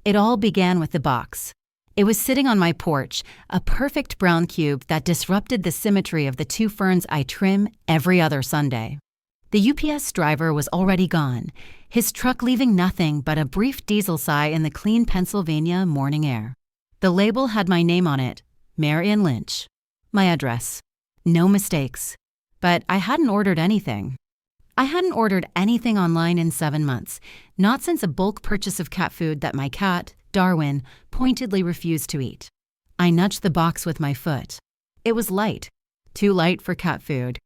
It all began with the box. It was sitting on my porch, a perfect brown cube that disrupted the symmetry of the two ferns I trim every other Sunday. The UPS driver was already gone, his truck leaving nothing but a brief diesel sigh in the clean Pennsylvania morning air. The label had my name on it, Marian Lynch. My address. No mistakes. But I hadn't ordered anything. I hadn't ordered anything online in 7 months, not since a bulk purchase of cat food that my cat, Darwin, pointedly refused to eat. I nudged the box with my foot. It was light. Too light for cat food.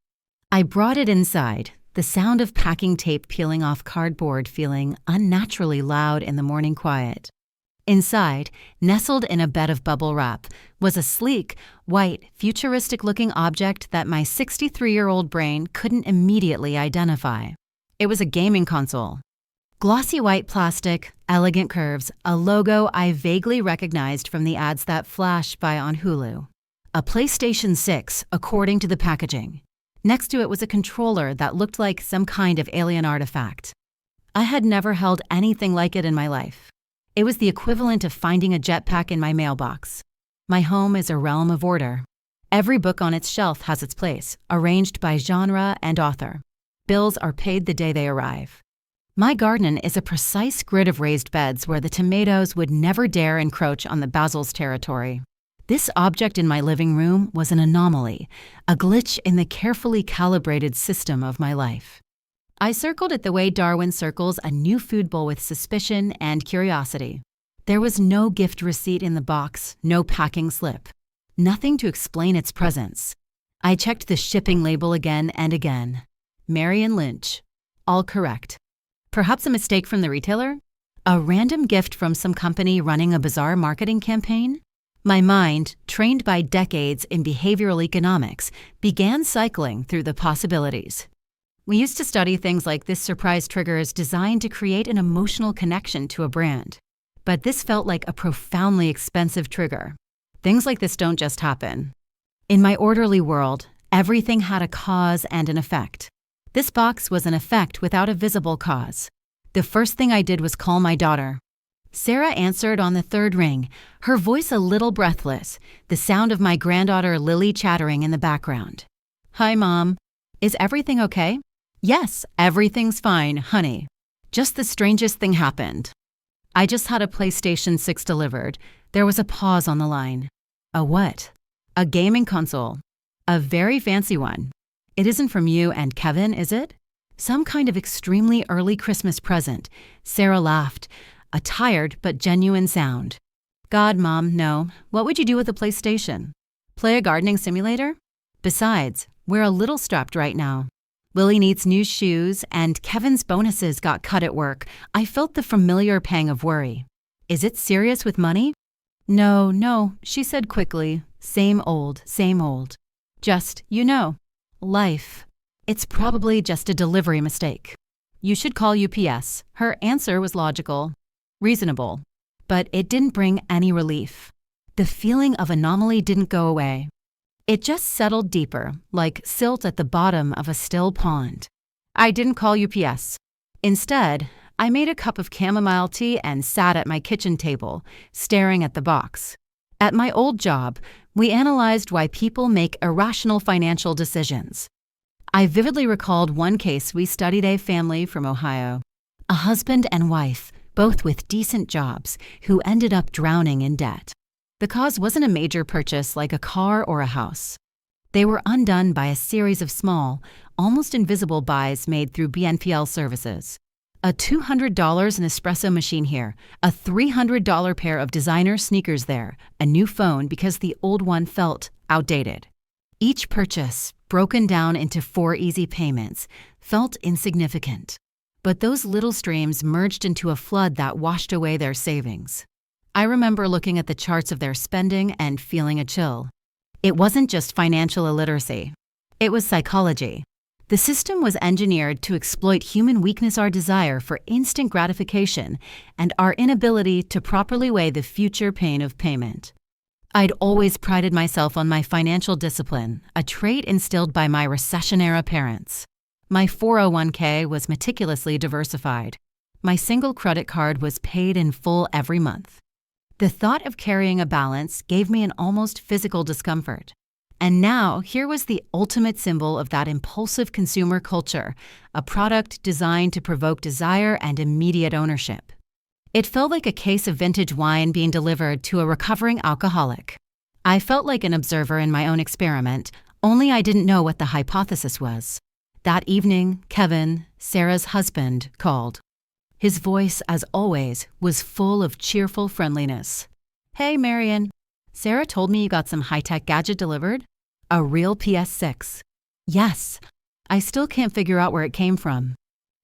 I brought it inside, the sound of packing tape peeling off cardboard feeling unnaturally loud in the morning quiet. Inside, nestled in a bed of bubble wrap, was a sleek, white, futuristic-looking object that my 63-year-old brain couldn't immediately identify. It was a gaming console. Glossy white plastic, elegant curves, a logo I vaguely recognized from the ads that flash by on Hulu. A PlayStation 6, according to the packaging. Next to it was a controller that looked like some kind of alien artifact. I had never held anything like it in my life. It was the equivalent of finding a jetpack in my mailbox. My home is a realm of order. Every book on its shelf has its place, arranged by genre and author. Bills are paid the day they arrive. My garden is a precise grid of raised beds where the tomatoes would never dare encroach on the basil's territory. This object in my living room was an anomaly, a glitch in the carefully calibrated system of my life. I circled it the way Darwin circles a new food bowl with suspicion and curiosity. There was no gift receipt in the box, no packing slip. Nothing to explain its presence. I checked the shipping label again and again. Marian Lynch. All correct. Perhaps a mistake from the retailer? A random gift from some company running a bizarre marketing campaign? My mind, trained by decades in behavioral economics, began cycling through the possibilities. We used to study things like this surprise trigger is designed to create an emotional connection to a brand. But this felt like a profoundly expensive trigger. Things like this don't just happen. In my orderly world, everything had a cause and an effect. This box was an effect without a visible cause. The first thing I did was call my daughter. Sarah answered on the third ring, her voice a little breathless, the sound of my granddaughter Lily chattering in the background. Hi, Mom. Is everything okay? Yes, everything's fine, honey. Just the strangest thing happened. I just had a PlayStation 6 delivered. There was a pause on the line. A what? A gaming console. A very fancy one. It isn't from you and Kevin, is it? Some kind of extremely early Christmas present. Sarah laughed, a tired but genuine sound. God, Mom, no. What would you do with a PlayStation? Play a gardening simulator? Besides, we're a little strapped right now. Lily needs new shoes, and Kevin's bonuses got cut at work. I felt the familiar pang of worry. Is it serious with money? No, she said quickly. Same old. Just, life. It's probably just a delivery mistake. You should call UPS. Her answer was logical, reasonable, but it didn't bring any relief. The feeling of anomaly didn't go away. It just settled deeper, like silt at the bottom of a still pond. I didn't call UPS. Instead, I made a cup of chamomile tea and sat at my kitchen table, staring at the box. At my old job, we analyzed why people make irrational financial decisions. I vividly recalled one case we studied, a family from Ohio. A husband and wife, both with decent jobs, who ended up drowning in debt. The cause wasn't a major purchase like a car or a house. They were undone by a series of small, almost invisible buys made through BNPL services. A $200 Nespresso machine here, a $300 pair of designer sneakers there, a new phone because the old one felt outdated. Each purchase, broken down into 4 easy payments, felt insignificant. But those little streams merged into a flood that washed away their savings. I remember looking at the charts of their spending and feeling a chill. It wasn't just financial illiteracy. It was psychology. The system was engineered to exploit human weakness, our desire for instant gratification, and our inability to properly weigh the future pain of payment. I'd always prided myself on my financial discipline, a trait instilled by my recession-era parents. My 401k was meticulously diversified. My single credit card was paid in full every month. The thought of carrying a balance gave me an almost physical discomfort. And now, here was the ultimate symbol of that impulsive consumer culture, a product designed to provoke desire and immediate ownership. It felt like a case of vintage wine being delivered to a recovering alcoholic. I felt like an observer in my own experiment, only I didn't know what the hypothesis was. That evening, Kevin, Sarah's husband, called. His voice, as always, was full of cheerful friendliness. "Hey, Marian. Sarah told me you got some high-tech gadget delivered? A real PS6. Yes. I still can't figure out where it came from."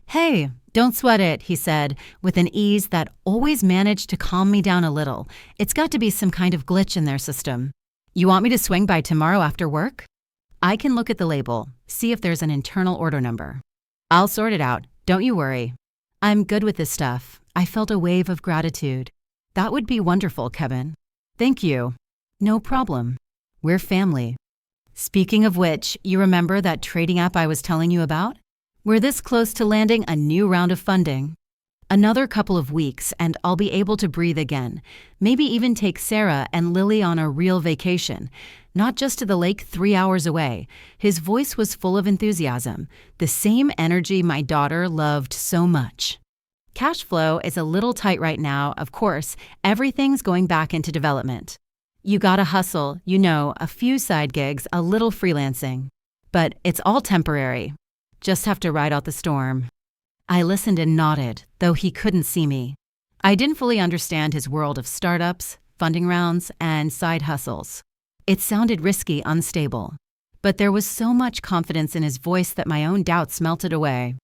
"Hey, don't sweat it," he said, with an ease that always managed to calm me down a little. "It's got to be some kind of glitch in their system. You want me to swing by tomorrow after work? I can look at the label, see if there's an internal order number. I'll sort it out, don't you worry. I'm good with this stuff." I felt a wave of gratitude. "That would be wonderful, Kevin." "Thank you." "No problem. We're family." Speaking of which, you remember that trading app I was telling you about? We're this close to landing a new round of funding. Another couple of weeks and I'll be able to breathe again. Maybe even take Sarah and Lily on a real vacation. Not just to the lake 3 hours away. His voice was full of enthusiasm, the same energy my daughter loved so much. Cash flow is a little tight right now, of course. Everything's going back into development. You gotta hustle, a few side gigs, a little freelancing. But it's all temporary. Just have to ride out the storm. I listened and nodded, though he couldn't see me. I didn't fully understand his world of startups, funding rounds, and side hustles. It sounded risky, unstable. But there was so much confidence in his voice that my own doubts melted away.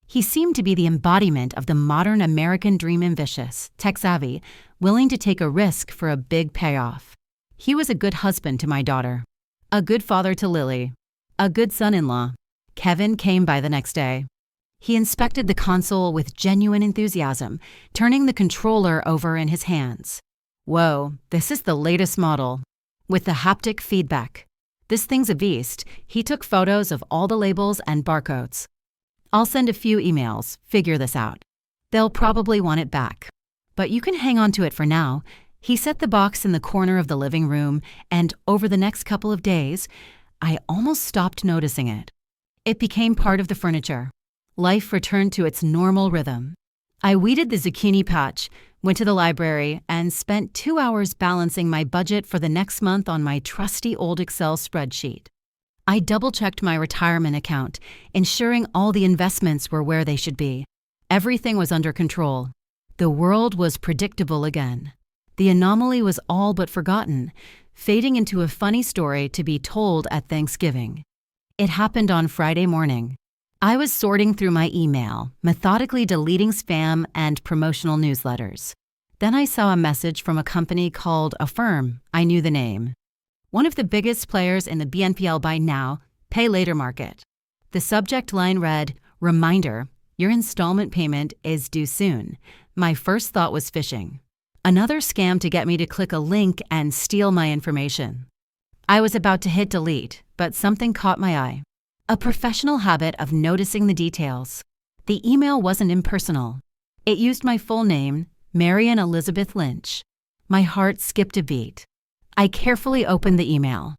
He seemed to be the embodiment of the modern American dream, ambitious, tech-savvy, willing to take a risk for a big payoff. He was a good husband to my daughter, a good father to Lily, a good son-in-law. Kevin came by the next day. He inspected the console with genuine enthusiasm, turning the controller over in his hands. "Whoa, this is the latest model. With the haptic feedback. This thing's a beast." He took photos of all the labels and barcodes. "I'll send a few emails, figure this out. They'll probably want it back. But you can hang on to it for now." He set the box in the corner of the living room, and over the next couple of days, I almost stopped noticing it. It became part of the furniture. Life returned to its normal rhythm. I weeded the zucchini patch, went to the library, and spent 2 hours balancing my budget for the next month on my trusty old Excel spreadsheet. I double-checked my retirement account, ensuring all the investments were where they should be. Everything was under control. The world was predictable again. The anomaly was all but forgotten, fading into a funny story to be told at Thanksgiving. It happened on Friday morning. I was sorting through my email, methodically deleting spam and promotional newsletters. Then I saw a message from a company called Affirm. I knew the name. One of the biggest players in the BNPL buy now, pay later market. The subject line read, "Reminder, your installment payment is due soon." My first thought was phishing. Another scam to get me to click a link and steal my information. I was about to hit delete, but something caught my eye. A professional habit of noticing the details. The email wasn't impersonal. It used my full name, Marian Elizabeth Lynch. My heart skipped a beat. I carefully opened the email.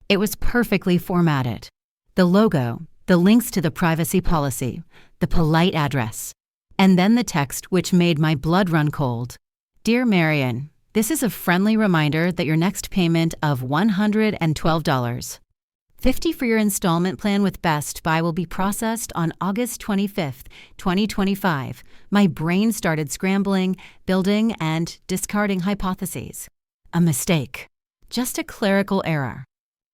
It was perfectly formatted. The logo, the links to the privacy policy, the polite address, and then the text which made my blood run cold. "Dear Marian, this is a friendly reminder that your next payment of $112, $50 for your installment plan with Best Buy will be processed on August 25th, 2025. My brain started scrambling, building, and discarding hypotheses. A mistake. Just a clerical error.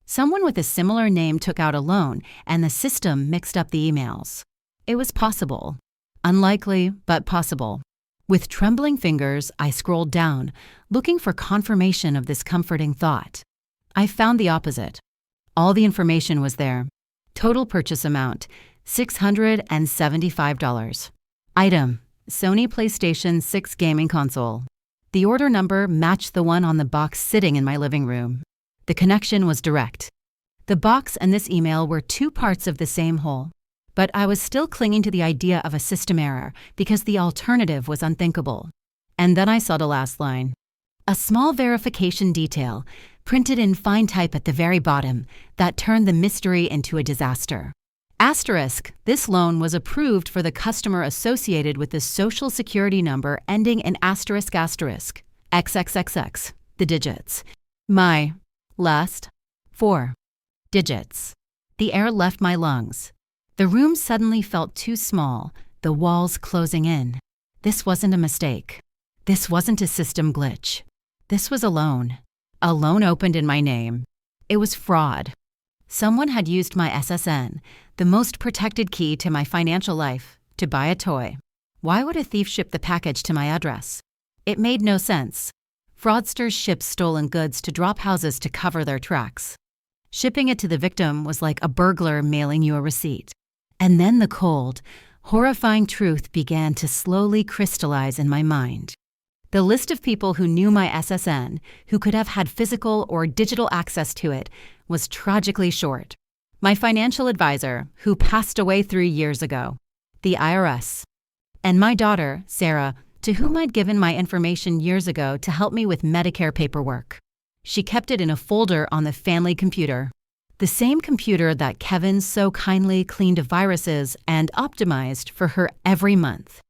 Someone with a similar name took out a loan, and the system mixed up the emails. It was possible. Unlikely, but possible. With trembling fingers, I scrolled down, looking for confirmation of this comforting thought. I found the opposite. All the information was there. Total purchase amount, $675. Item, Sony PlayStation 6 gaming console. The order number matched the one on the box sitting in my living room. The connection was direct. The box and this email were two parts of the same whole. but I was still clinging to the idea of a system error because the alternative was unthinkable. And then I saw the last line. A small verification detail, printed in fine type at the very bottom, that turned the mystery into a disaster. Asterisk, this loan was approved for the customer associated with the social security number ending in asterisk asterisk, XXXX, the digits. My last 4 digits. The air left my lungs. The room suddenly felt too small, the walls closing in. This wasn't a mistake. This wasn't a system glitch. This was a loan. A loan opened in my name. It was fraud. Someone had used my SSN, the most protected key to my financial life, to buy a toy. Why would a thief ship the package to my address? It made no sense. Fraudsters ship stolen goods to drop houses to cover their tracks. Shipping it to the victim was like a burglar mailing you a receipt. And then the cold, horrifying truth began to slowly crystallize in my mind. The list of people who knew my SSN, who could have had physical or digital access to it, was tragically short. My financial advisor, who passed away 3 years ago, the IRS, and my daughter, Sarah, to whom I'd given my information years ago to help me with Medicare paperwork. She kept it in a folder on the family computer, the same computer that Kevin so kindly cleaned of viruses and optimized for her every month.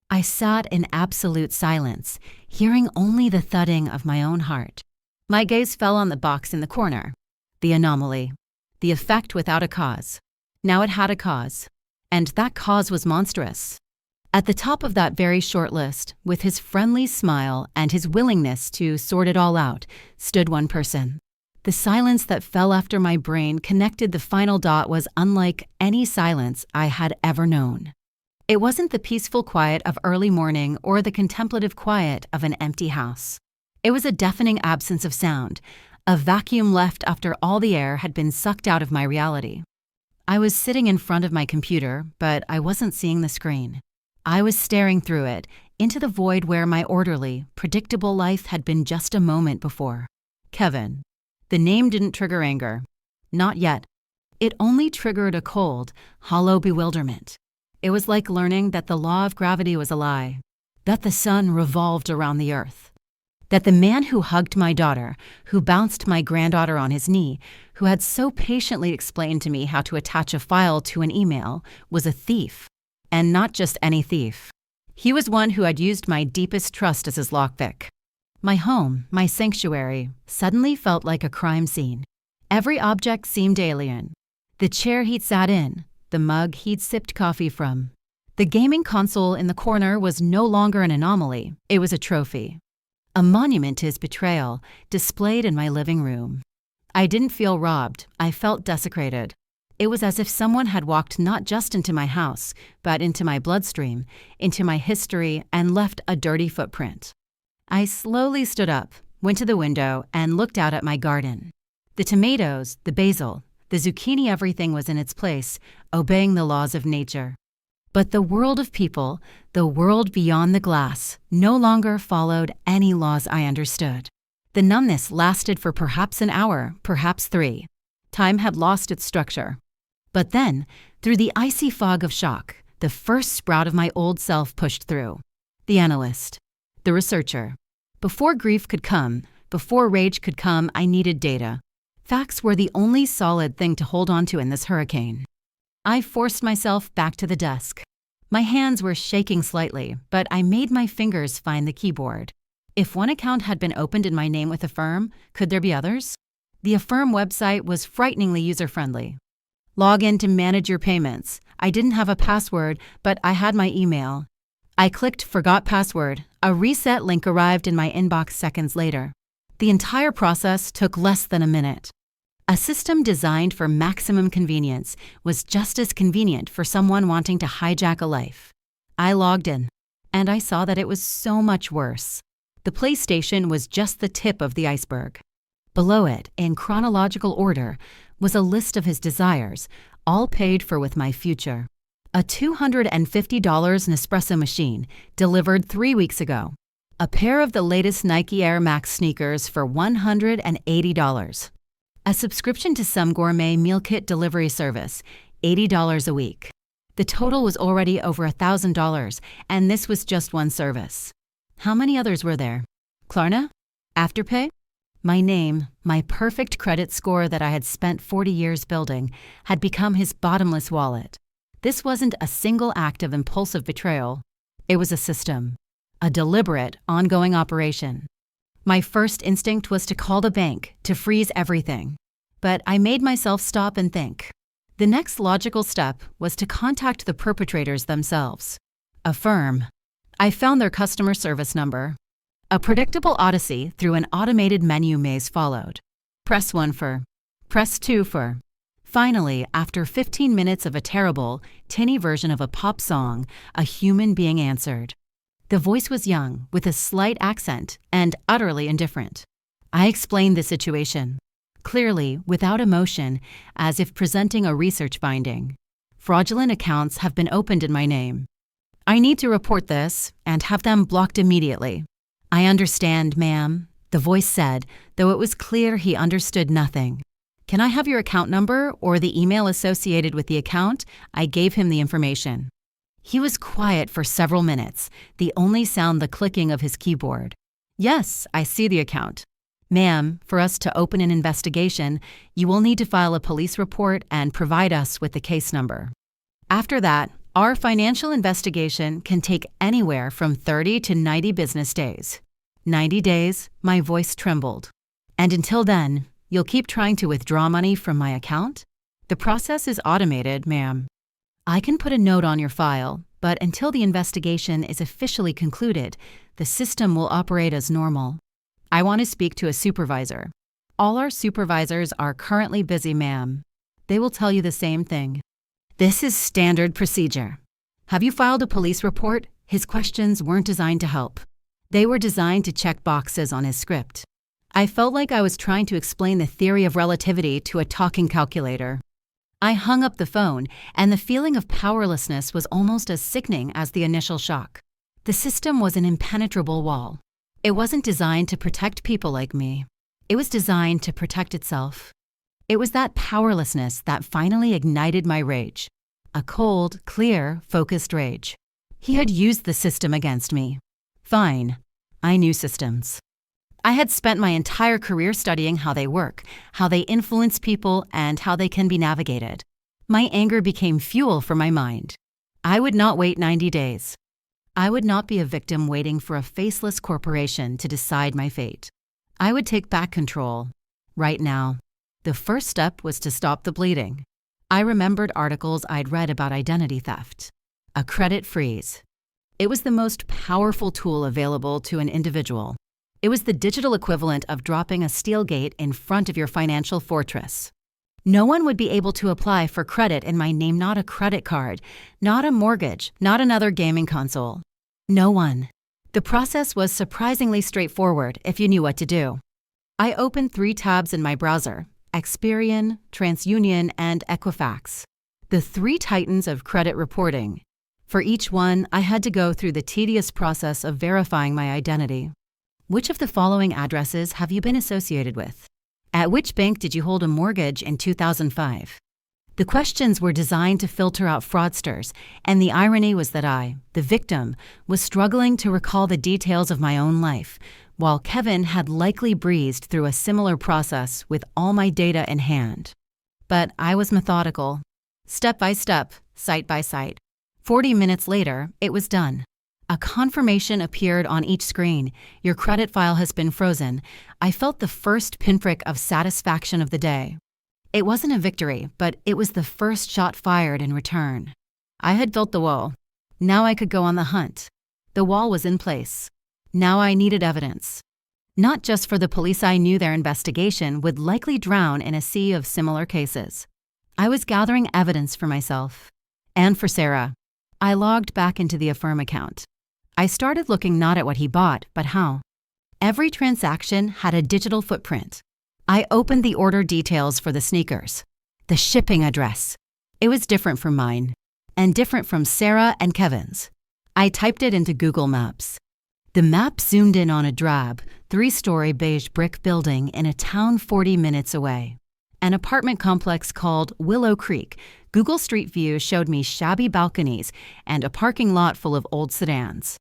I sat in absolute silence, hearing only the thudding of my own heart. My gaze fell on the box in the corner. The anomaly. The effect without a cause. Now it had a cause. And that cause was monstrous. At the top of that very short list, with his friendly smile and his willingness to sort it all out, stood one person. The silence that fell after my brain connected the final dot was unlike any silence I had ever known. It wasn't the peaceful quiet of early morning or the contemplative quiet of an empty house. It was a deafening absence of sound, a vacuum left after all the air had been sucked out of my reality. I was sitting in front of my computer, but I wasn't seeing the screen. I was staring through it, into the void where my orderly, predictable life had been just a moment before. Kevin. The name didn't trigger anger. Not yet. It only triggered a cold, hollow bewilderment. It was like learning that the law of gravity was a lie, that the sun revolved around the earth, that the man who hugged my daughter, who bounced my granddaughter on his knee, who had so patiently explained to me how to attach a file to an email, was a thief. And not just any thief. He was one who had used my deepest trust as his lockpick. My home, my sanctuary, suddenly felt like a crime scene. Every object seemed alien. The chair he'd sat in, the mug he'd sipped coffee from. The gaming console in the corner was no longer an anomaly, it was a trophy. A monument to his betrayal, displayed in my living room. I didn't feel robbed, I felt desecrated. It was as if someone had walked not just into my house, but into my bloodstream, into my history, and left a dirty footprint. I slowly stood up, went to the window, and looked out at my garden. The tomatoes, the basil, the zucchini, everything was in its place, obeying the laws of nature. But the world of people, the world beyond the glass, no longer followed any laws I understood. The numbness lasted for perhaps an hour, perhaps 3. Time had lost its structure. But then, through the icy fog of shock, the first sprout of my old self pushed through. The analyst. The researcher. Before grief could come, before rage could come, I needed data. Facts were the only solid thing to hold on to in this hurricane. I forced myself back to the desk. My hands were shaking slightly, but I made my fingers find the keyboard. If one account had been opened in my name with Affirm, could there be others? The Affirm website was frighteningly user-friendly. Log in to manage your payments. I didn't have a password, but I had my email. I clicked Forgot Password. A reset link arrived in my inbox seconds later. The entire process took less than a minute. A system designed for maximum convenience was just as convenient for someone wanting to hijack a life. I logged in, and I saw that it was so much worse. The PlayStation was just the tip of the iceberg. Below it, in chronological order, was a list of his desires, all paid for with my future. A $250 Nespresso machine, delivered 3 weeks ago. A pair of the latest Nike Air Max sneakers for $180. A subscription to some gourmet meal kit delivery service, $80 a week. The total was already over $1,000, and this was just one service. How many others were there? Klarna? Afterpay? My name, my perfect credit score that I had spent 40 years building, had become his bottomless wallet. This wasn't a single act of impulsive betrayal. It was a system, a deliberate, ongoing operation. My first instinct was to call the bank, to freeze everything. But I made myself stop and think. The next logical step was to contact the perpetrators themselves. Affirm. I found their customer service number. A predictable odyssey through an automated menu maze followed. Press 1 for. Press 2 for. Finally, after 15 minutes of a terrible, tinny version of a pop song, a human being answered. The voice was young, with a slight accent, and utterly indifferent. I explained the situation, clearly, without emotion, as if presenting a research finding. Fraudulent accounts have been opened in my name. I need to report this and have them blocked immediately. I understand, ma'am, the voice said, though it was clear he understood nothing. Can I have your account number or the email associated with the account? I gave him the information. He was quiet for several minutes, the only sound the clicking of his keyboard. Yes, I see the account. Ma'am, for us to open an investigation, you will need to file a police report and provide us with the case number. After that, our financial investigation can take anywhere from 30 to 90 business days. 90 days, my voice trembled. And until then, you'll keep trying to withdraw money from my account? The process is automated, ma'am. I can put a note on your file, but until the investigation is officially concluded, the system will operate as normal. I want to speak to a supervisor. All our supervisors are currently busy, ma'am. They will tell you the same thing. This is standard procedure. Have you filed a police report? His questions weren't designed to help. They were designed to check boxes on his script. I felt like I was trying to explain the theory of relativity to a talking calculator. I hung up the phone, and the feeling of powerlessness was almost as sickening as the initial shock. The system was an impenetrable wall. It wasn't designed to protect people like me. It was designed to protect itself. It was that powerlessness that finally ignited my rage. A cold, clear, focused rage. He had used the system against me. Fine. I knew systems. I had spent my entire career studying how they work, how they influence people, and how they can be navigated. My anger became fuel for my mind. I would not wait 90 days. I would not be a victim waiting for a faceless corporation to decide my fate. I would take back control. Right now. The first step was to stop the bleeding. I remembered articles I'd read about identity theft. A credit freeze. It was the most powerful tool available to an individual. It was the digital equivalent of dropping a steel gate in front of your financial fortress. No one would be able to apply for credit in my name, not a credit card, not a mortgage, not another gaming console. No one. The process was surprisingly straightforward if you knew what to do. I opened 3 tabs in my browser: Experian, TransUnion, and Equifax. The 3 titans of credit reporting. For each one, I had to go through the tedious process of verifying my identity. Which of the following addresses have you been associated with? At which bank did you hold a mortgage in 2005? The questions were designed to filter out fraudsters, and the irony was that I, the victim, was struggling to recall the details of my own life, while Kevin had likely breezed through a similar process with all my data in hand. But I was methodical. Step by step, site by site. 40 minutes later, it was done. A confirmation appeared on each screen. Your credit file has been frozen. I felt the first pinprick of satisfaction of the day. It wasn't a victory, but it was the first shot fired in return. I had built the wall. Now I could go on the hunt. The wall was in place. Now I needed evidence. Not just for the police I knew their investigation would likely drown in a sea of similar cases. I was gathering evidence for myself. And for Sarah. I logged back into the Affirm account. I started looking not at what he bought, but how. Every transaction had a digital footprint. I opened the order details for the sneakers. The shipping address. It was different from mine, and different from Sarah and Kevin's. I typed it into Google Maps. The map zoomed in on a drab, 3-story beige brick building in a town 40 minutes away. An apartment complex called Willow Creek, Google Street View showed me shabby balconies and a parking lot full of old sedans.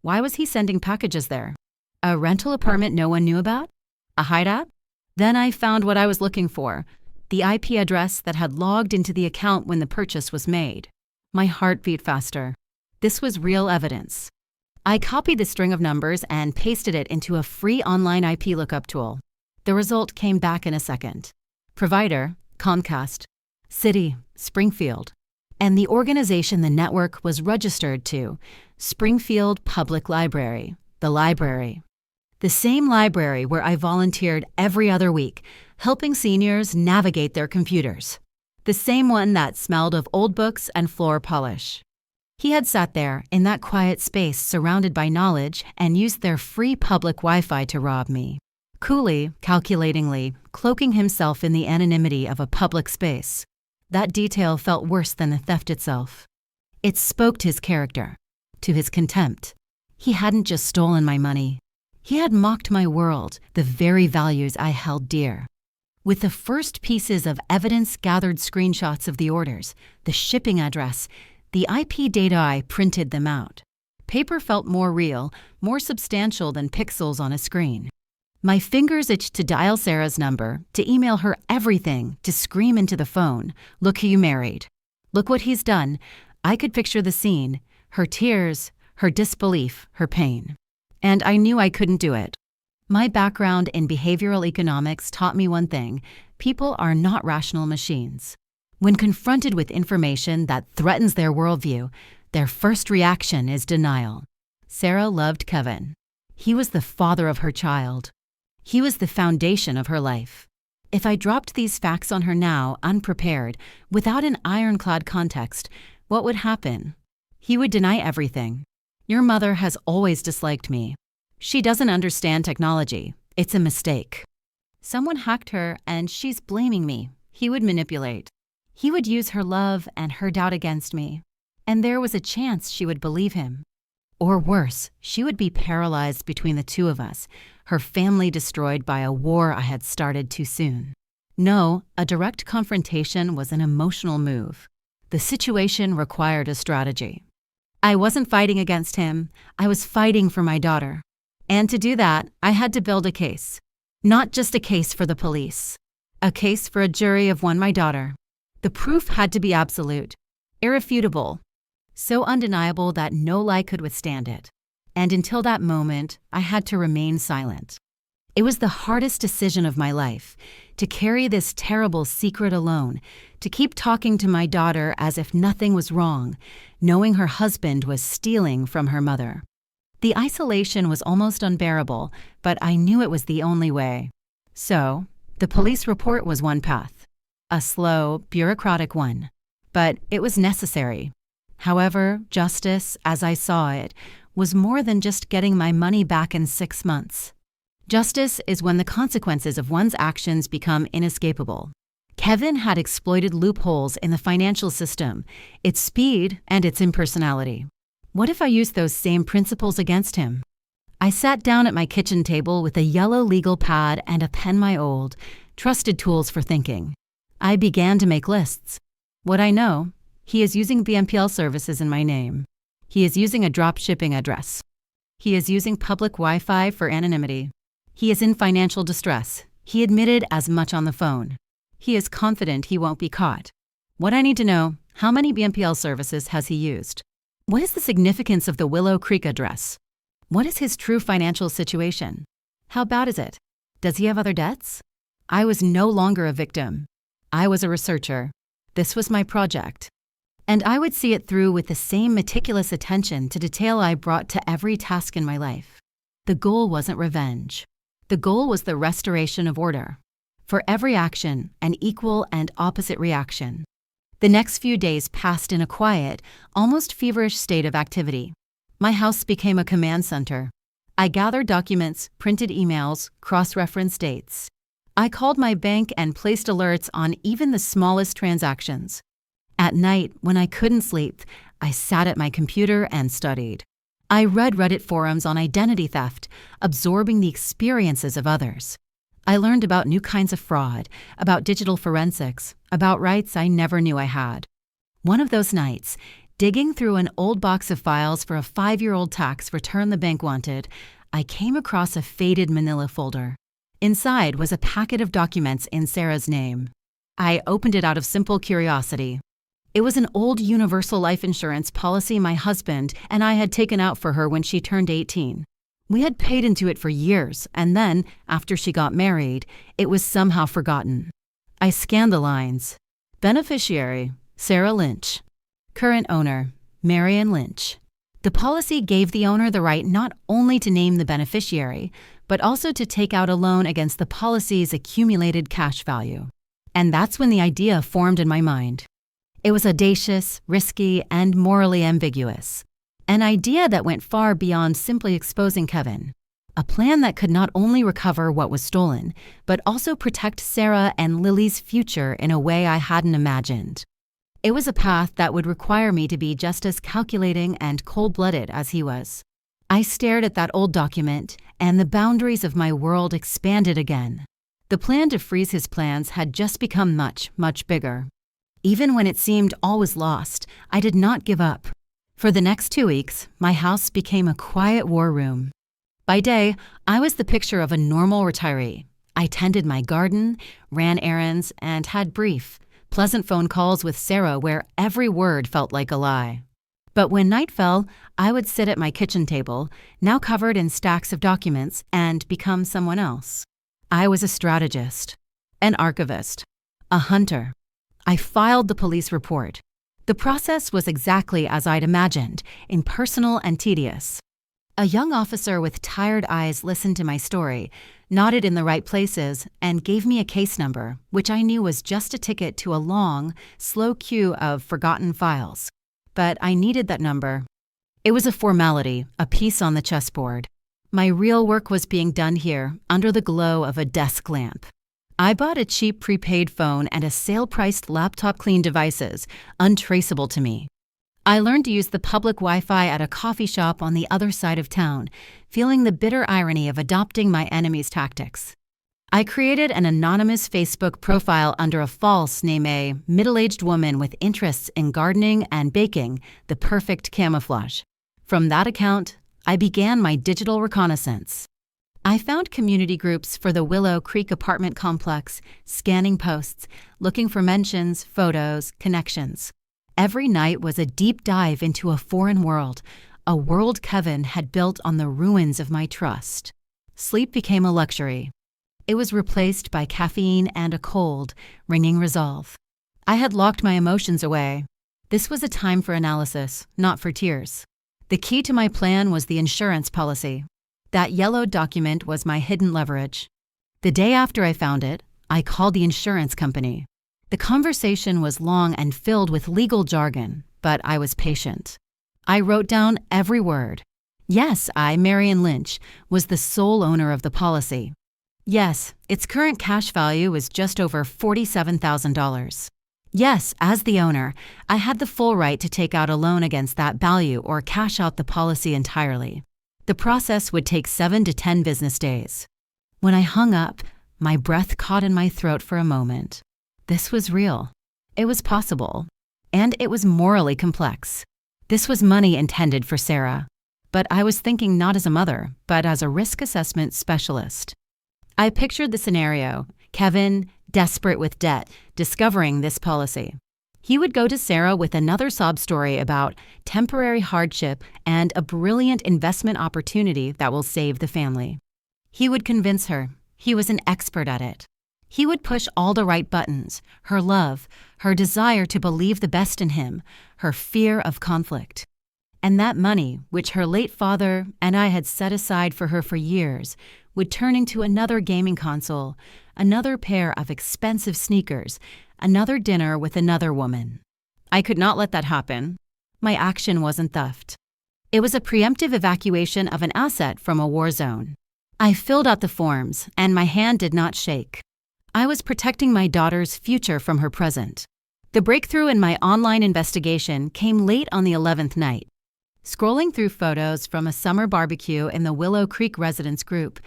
Why was he sending packages there? A rental apartment no one knew about? A hideout? Then I found what I was looking for, the IP address that had logged into the account when the purchase was made. My heart beat faster. This was real evidence. I copied the string of numbers and pasted it into a free online IP lookup tool. The result came back in a second. Provider, Comcast. City, Springfield. And the organization the network was registered to, Springfield Public Library, the library. The same library where I volunteered every other week, helping seniors navigate their computers. The same one that smelled of old books and floor polish. He had sat there in that quiet space surrounded by knowledge and used their free public Wi-Fi to rob me. Coolly, calculatingly, cloaking himself in the anonymity of a public space. That detail felt worse than the theft itself. It spoke to his character, to his contempt. He hadn't just stolen my money. He had mocked my world, the very values I held dear. With the first pieces of evidence-gathered screenshots of the orders, the shipping address, the IP data, I printed them out. Paper felt more real, more substantial than pixels on a screen. My fingers itched to dial Sarah's number, to email her everything, to scream into the phone, "Look who you married. Look what he's done." I could picture the scene, her tears, her disbelief, her pain. And I knew I couldn't do it. My background in behavioral economics taught me one thing: people are not rational machines. When confronted with information that threatens their worldview, their first reaction is denial. Sarah loved Kevin. He was the father of her child. He was the foundation of her life. If I dropped these facts on her now, unprepared, without an ironclad context, what would happen? He would deny everything. "Your mother has always disliked me. She doesn't understand technology. It's a mistake. Someone hacked her and she's blaming me." He would manipulate. He would use her love and her doubt against me. And there was a chance she would believe him. Or worse, she would be paralyzed between the two of us, her family destroyed by a war I had started too soon. No, a direct confrontation was an emotional move. The situation required a strategy. I wasn't fighting against him. I was fighting for my daughter. And to do that, I had to build a case. Not just a case for the police. A case for a jury of one, my daughter. The proof had to be absolute, irrefutable, so undeniable that no lie could withstand it. And until that moment, I had to remain silent. It was the hardest decision of my life, to carry this terrible secret alone, to keep talking to my daughter as if nothing was wrong, knowing her husband was stealing from her mother. The isolation was almost unbearable, but I knew it was the only way. So, the police report was one path. A slow, bureaucratic one. But it was necessary. However, justice, as I saw it, was more than just getting my money back in 6 months. Justice is when the consequences of one's actions become inescapable. Kevin had exploited loopholes in the financial system, its speed and its impersonality. What if I used those same principles against him? I sat down at my kitchen table with a yellow legal pad and a pen, my old, trusted tools for thinking. I began to make lists. What I know: he is using BNPL services in my name. He is using a drop shipping address. He is using public Wi-Fi for anonymity. He is in financial distress. He admitted as much on the phone. He is confident he won't be caught. What I need to know: how many BNPL services has he used? What is the significance of the Willow Creek address? What is his true financial situation? How bad is it? Does he have other debts? I was no longer a victim. I was a researcher. This was my project. And I would see it through with the same meticulous attention to detail I brought to every task in my life. The goal wasn't revenge. The goal was the restoration of order. For every action, an equal and opposite reaction. The next few days passed in a quiet, almost feverish state of activity. My house became a command center. I gathered documents, printed emails, cross-referenced dates. I called my bank and placed alerts on even the smallest transactions. At night, when I couldn't sleep, I sat at my computer and studied. I read Reddit forums on identity theft, absorbing the experiences of others. I learned about new kinds of fraud, about digital forensics, about rights I never knew I had. One of those nights, digging through an old box of files for a 5-year-old tax return the bank wanted, I came across a faded manila folder. Inside was a packet of documents in Sarah's name. I opened it out of simple curiosity. It was an old universal life insurance policy my husband and I had taken out for her when she turned 18. We had paid into it for years, and then, after she got married, it was somehow forgotten. I scanned the lines. Beneficiary, Sarah Lynch. Current owner, Marian Lynch. The policy gave the owner the right not only to name the beneficiary, but also to take out a loan against the policy's accumulated cash value. And that's when the idea formed in my mind. It was audacious, risky, and morally ambiguous. An idea that went far beyond simply exposing Kevin. A plan that could not only recover what was stolen, but also protect Sarah and Lily's future in a way I hadn't imagined. It was a path that would require me to be just as calculating and cold-blooded as he was. I stared at that old document, and the boundaries of my world expanded again. The plan to freeze his plans had just become much, much bigger. Even when it seemed all was lost, I did not give up. For the next 2 weeks, my house became a quiet war room. By day, I was the picture of a normal retiree. I tended my garden, ran errands, and had brief, pleasant phone calls with Sarah where every word felt like a lie. But when night fell, I would sit at my kitchen table, now covered in stacks of documents, and become someone else. I was a strategist, an archivist, a hunter. I filed the police report. The process was exactly as I'd imagined, impersonal and tedious. A young officer with tired eyes listened to my story, nodded in the right places, and gave me a case number, which I knew was just a ticket to a long, slow queue of forgotten files. But I needed that number. It was a formality, a piece on the chessboard. My real work was being done here, under the glow of a desk lamp. I bought a cheap prepaid phone and a sale-priced laptop-clean devices, untraceable to me. I learned to use the public Wi-Fi at a coffee shop on the other side of town, feeling the bitter irony of adopting my enemy's tactics. I created an anonymous Facebook profile under a false name, a middle-aged woman with interests in gardening and baking, the perfect camouflage. From that account, I began my digital reconnaissance. I found community groups for the Willow Creek apartment complex, scanning posts, looking for mentions, photos, connections. Every night was a deep dive into a foreign world, a world Kevin had built on the ruins of my trust. Sleep became a luxury. It was replaced by caffeine and a cold, ringing resolve. I had locked my emotions away. This was a time for analysis, not for tears. The key to my plan was the insurance policy. That yellowed document was my hidden leverage. The day after I found it, I called the insurance company. The conversation was long and filled with legal jargon, but I was patient. I wrote down every word. Yes, I, Marian Lynch, was the sole owner of the policy. Yes, its current cash value was just over $47,000. Yes, as the owner, I had the full right to take out a loan against that value or cash out the policy entirely. The process would take 7 to 10 business days. When I hung up, my breath caught in my throat for a moment. This was real. It was possible. And it was morally complex. This was money intended for Sarah. But I was thinking not as a mother, but as a risk assessment specialist. I pictured the scenario, Kevin, desperate with debt, discovering this policy. He would go to Sarah with another sob story about temporary hardship and a brilliant investment opportunity that will save the family. He would convince her. He was an expert at it. He would push all the right buttons, her love, her desire to believe the best in him, her fear of conflict. And that money, which her late father and I had set aside for her for years, would turn into another gaming console, another pair of expensive sneakers, another dinner with another woman. I could not let that happen. My action wasn't theft. It was a preemptive evacuation of an asset from a war zone. I filled out the forms, and my hand did not shake. I was protecting my daughter's future from her present. The breakthrough in my online investigation came late on the 11th night. Scrolling through photos from a summer barbecue in the Willow Creek residence group,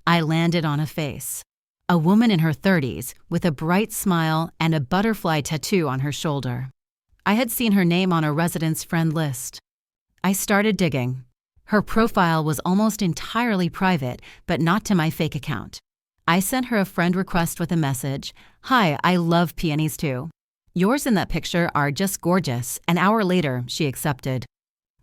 I landed on a face. A woman in her 30s with a bright smile and a butterfly tattoo on her shoulder. I had seen her name on a residence friend list. I started digging. Her profile was almost entirely private, but not to my fake account. I sent her a friend request with a message, "Hi, I love peonies too. Yours in that picture are just gorgeous." An hour later, she accepted.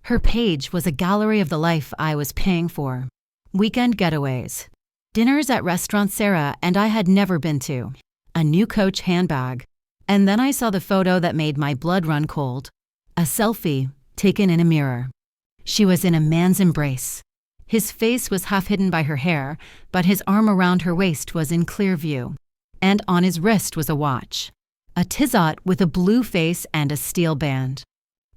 Her page was a gallery of the life I was paying for. Weekend getaways. Dinners at restaurants Sarah and I had never been to. A new Coach handbag. And then I saw the photo that made my blood run cold. A selfie taken in a mirror. She was in a man's embrace. His face was half hidden by her hair, but his arm around her waist was in clear view. And on his wrist was a watch. A Tissot with a blue face and a steel band.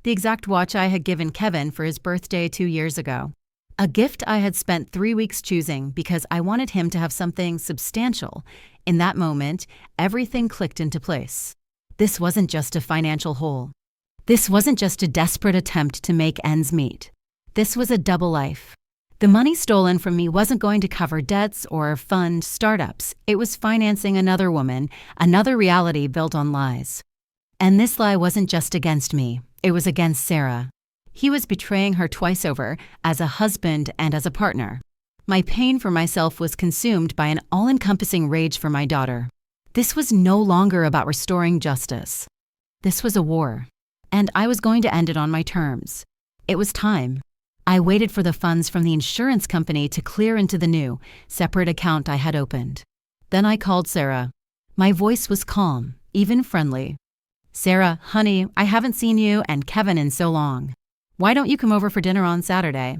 The exact watch I had given Kevin for his birthday 2 years ago. A gift I had spent 3 weeks choosing because I wanted him to have something substantial. In that moment, everything clicked into place. This wasn't just a financial hole. This wasn't just a desperate attempt to make ends meet. This was a double life. The money stolen from me wasn't going to cover debts or fund startups. It was financing another woman, another reality built on lies. And this lie wasn't just against me. It was against Sarah. He was betraying her twice over, as a husband and as a partner. My pain for myself was consumed by an all-encompassing rage for my daughter. This was no longer about restoring justice. This was a war, and I was going to end it on my terms. It was time. I waited for the funds from the insurance company to clear into the new, separate account I had opened. Then I called Sarah. My voice was calm, even friendly. "Sarah, honey, I haven't seen you and Kevin in so long. Why don't you come over for dinner on Saturday?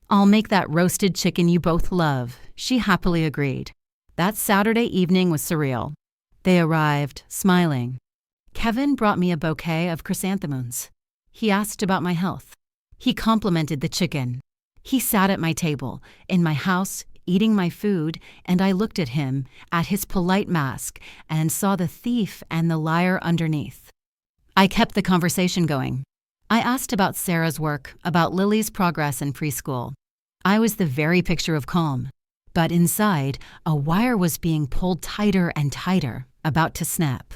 I'll make that roasted chicken you both love." She happily agreed. That Saturday evening was surreal. They arrived, smiling. Kevin brought me a bouquet of chrysanthemums. He asked about my health. He complimented the chicken. He sat at my table, in my house, eating my food, and I looked at him, at his polite mask, and saw the thief and the liar underneath. I kept the conversation going. I asked about Sarah's work, about Lily's progress in preschool. I was the very picture of calm. But inside, a wire was being pulled tighter and tighter, about to snap.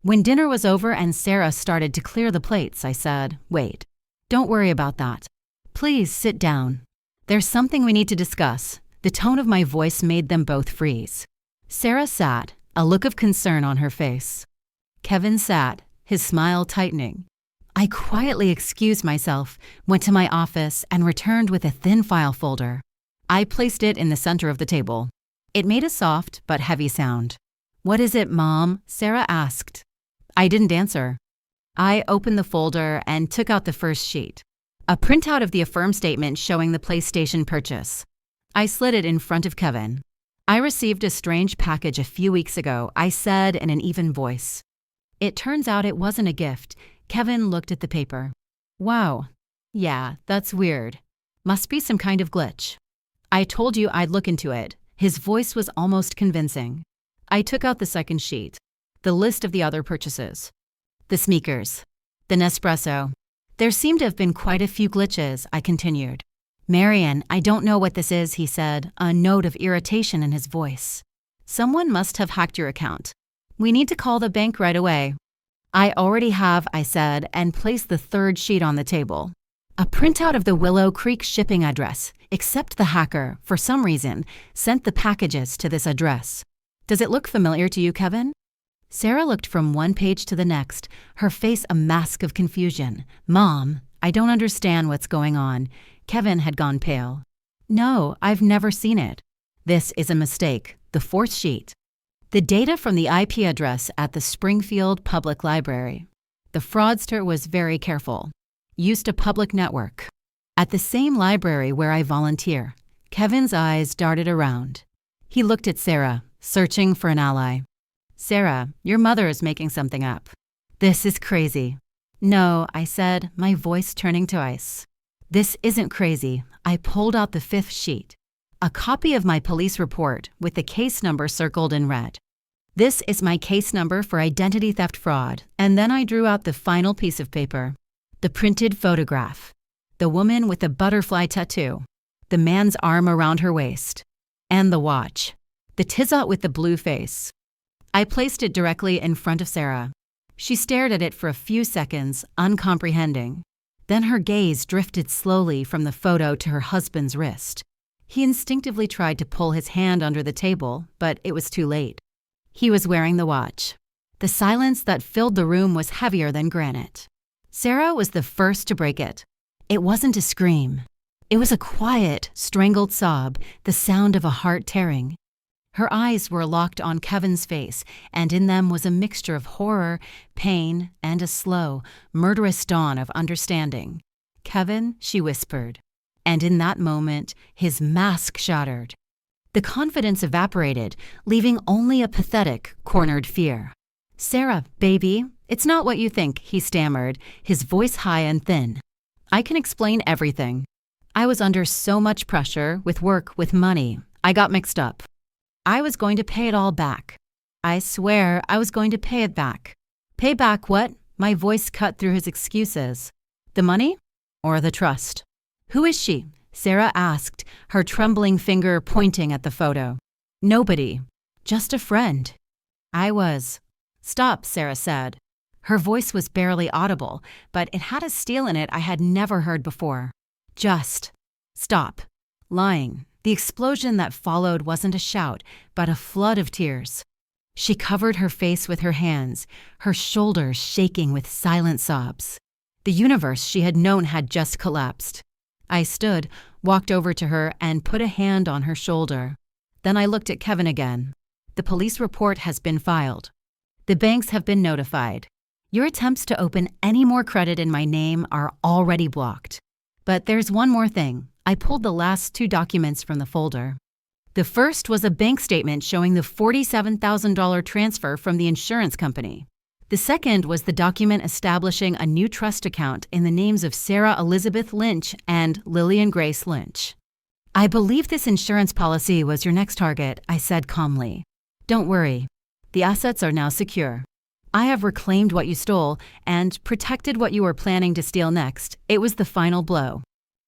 When dinner was over and Sarah started to clear the plates, I said, "Wait, don't worry about that. Please sit down. There's something we need to discuss." The tone of my voice made them both freeze. Sarah sat, a look of concern on her face. Kevin sat, his smile tightening. I quietly excused myself, went to my office, and returned with a thin file folder. I placed it in the center of the table. It made a soft but heavy sound. "What is it, Mom?" Sarah asked. I didn't answer. I opened the folder and took out the first sheet, a printout of the Affirm statement showing the PlayStation purchase. I slid it in front of Kevin. "I received a strange package a few weeks ago," I said in an even voice. It turns out it wasn't a gift. Kevin looked at the paper. "Wow. Yeah, that's weird. Must be some kind of glitch. I told you I'd look into it." His voice was almost convincing. I took out the second sheet, the list of the other purchases. The Smeekers, the Nespresso. There seemed to have been quite a few glitches, I continued. "Marian, I don't know what this is," he said, a note of irritation in his voice. "Someone must have hacked your account. We need to call the bank right away." "I already have," I said, and placed the third sheet on the table. A printout of the Willow Creek shipping address, except the hacker, for some reason, sent the packages to this address. "Does it look familiar to you, Kevin?" Sarah looked from one page to the next, her face a mask of confusion. "Mom, I don't understand what's going on." Kevin had gone pale. "No, I've never seen it." "This is a mistake. The fourth sheet. The data from the IP address at the Springfield Public Library. The fraudster was very careful. Used a public network. At the same library where I volunteer." Kevin's eyes darted around. He looked at Sarah, searching for an ally. "Sarah, your mother is making something up." "This is crazy." "No," I said, my voice turning to ice. "This isn't crazy." I pulled out the fifth sheet. A copy of my police report with the case number circled in red. "This is my case number for identity theft fraud." And then I drew out the final piece of paper. The printed photograph. The woman with the butterfly tattoo. The man's arm around her waist. And the watch. The Tizot with the blue face. I placed it directly in front of Sarah. She stared at it for a few seconds, uncomprehending. Then her gaze drifted slowly from the photo to her husband's wrist. He instinctively tried to pull his hand under the table, but it was too late. He was wearing the watch. The silence that filled the room was heavier than granite. Sarah was the first to break it. It wasn't a scream. It was a quiet, strangled sob, the sound of a heart tearing. Her eyes were locked on Kevin's face, and in them was a mixture of horror, pain, and a slow, murderous dawn of understanding. "Kevin," she whispered. And in that moment, his mask shattered. The confidence evaporated, leaving only a pathetic, cornered fear. "Sarah, baby, it's not what you think," he stammered, his voice high and thin. "I can explain everything. I was under so much pressure, with work, with money. I got mixed up. I was going to pay it all back. I swear I was going to pay it back." "Pay back what?" My voice cut through his excuses. "The money? Or the trust?" "Who is she?" Sarah asked, her trembling finger pointing at the photo. "Nobody. Just a friend." "I was." "Stop," Sarah said. Her voice was barely audible, but it had a steel in it I had never heard before. "Just stop lying." The explosion that followed wasn't a shout, but a flood of tears. She covered her face with her hands, her shoulders shaking with silent sobs. The universe she had known had just collapsed. I stood, walked over to her, and put a hand on her shoulder. Then I looked at Kevin again. "The police report has been filed. The banks have been notified. Your attempts to open any more credit in my name are already blocked. But there's one more thing." I pulled the last 2 documents from the folder. The first was a bank statement showing the $47,000 transfer from the insurance company. The second was the document establishing a new trust account in the names of Sarah Elizabeth Lynch and Lillian Grace Lynch. "I believe this insurance policy was your next target," I said calmly. "Don't worry. The assets are now secure. I have reclaimed what you stole and protected what you were planning to steal next. It was the final blow."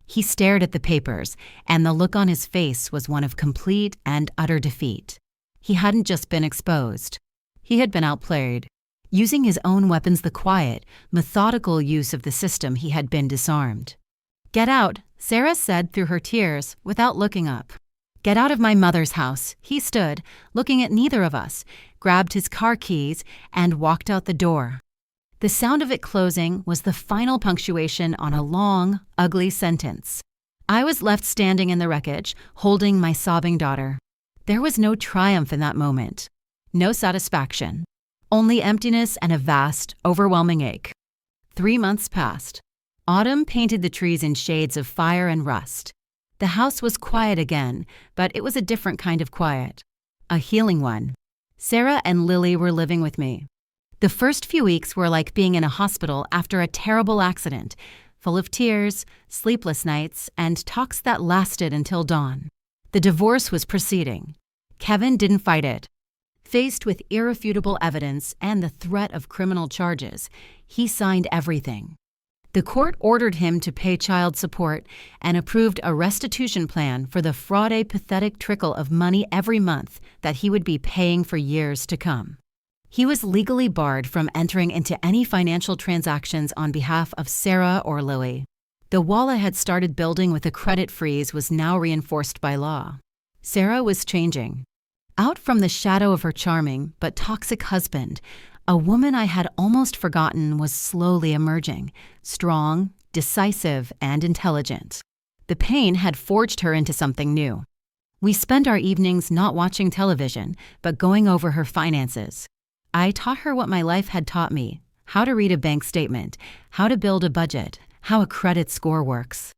He stared at the papers, and the look on his face was one of complete and utter defeat. He hadn't just been exposed. He had been outplayed. Using his own weapons, the quiet, methodical use of the system, he had been disarmed. "Get out," Sarah said through her tears, without looking up. "Get out of my mother's house." He stood, looking at neither of us, grabbed his car keys, and walked out the door. The sound of it closing was the final punctuation on a long, ugly sentence. I was left standing in the wreckage, holding my sobbing daughter. There was no triumph in that moment. No satisfaction. Only emptiness and a vast, overwhelming ache. 3 months passed. Autumn painted the trees in shades of fire and rust. The house was quiet again, but it was a different kind of quiet. A healing one. Sarah and Lily were living with me. The first few weeks were like being in a hospital after a terrible accident, full of tears, sleepless nights, and talks that lasted until dawn. The divorce was proceeding. Kevin didn't fight it. Faced with irrefutable evidence and the threat of criminal charges, he signed everything. The court ordered him to pay child support and approved a restitution plan for the fraude pathetic trickle of money every month that he would be paying for years to come. He was legally barred from entering into any financial transactions on behalf of Sarah or Lily. The wall I had started building with a credit freeze was now reinforced by law. Sarah was changing. Out from the shadow of her charming but toxic husband, a woman I had almost forgotten was slowly emerging, strong, decisive, and intelligent. The pain had forged her into something new. We spent our evenings not watching television, but going over her finances. I taught her what my life had taught me: how to read a bank statement, how to build a budget, how a credit score works.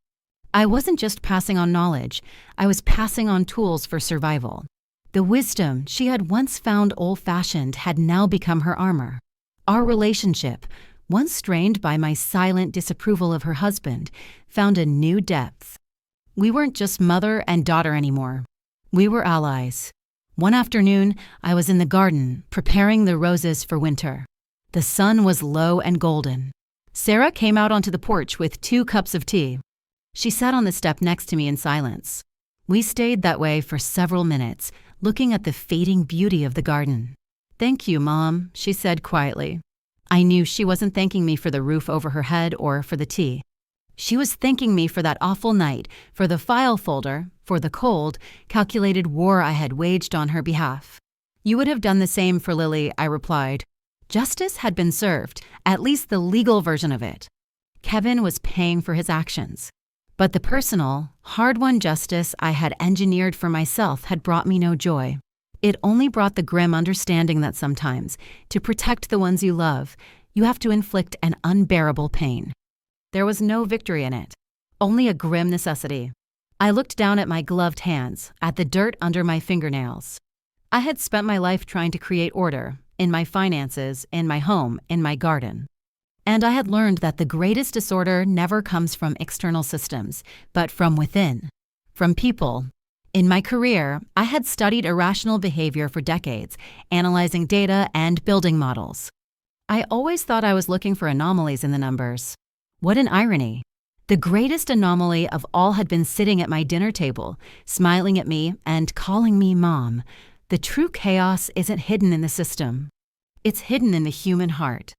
I wasn't just passing on knowledge, I was passing on tools for survival. The wisdom she had once found old-fashioned had now become her armor. Our relationship, once strained by my silent disapproval of her husband, found a new depth. We weren't just mother and daughter anymore. We were allies. One afternoon, I was in the garden, preparing the roses for winter. The sun was low and golden. Sarah came out onto the porch with 2 cups of tea. She sat on the step next to me in silence. We stayed that way for several minutes, looking at the fading beauty of the garden. "Thank you, Mom," she said quietly. I knew she wasn't thanking me for the roof over her head or for the tea. She was thanking me for that awful night, for the file folder, for the cold, calculated war I had waged on her behalf. "You would have done the same for Lily," I replied. Justice had been served, at least the legal version of it. Kevin was paying for his actions. But the personal, hard-won justice I had engineered for myself had brought me no joy. It only brought the grim understanding that sometimes, to protect the ones you love, you have to inflict an unbearable pain. There was no victory in it, only a grim necessity. I looked down at my gloved hands, at the dirt under my fingernails. I had spent my life trying to create order, in my finances, in my home, in my garden. And I had learned that the greatest disorder never comes from external systems, but from within, from people. In my career, I had studied irrational behavior for decades, analyzing data and building models. I always thought I was looking for anomalies in the numbers. What an irony. The greatest anomaly of all had been sitting at my dinner table, smiling at me and calling me Mom. The true chaos isn't hidden in the system. It's hidden in the human heart.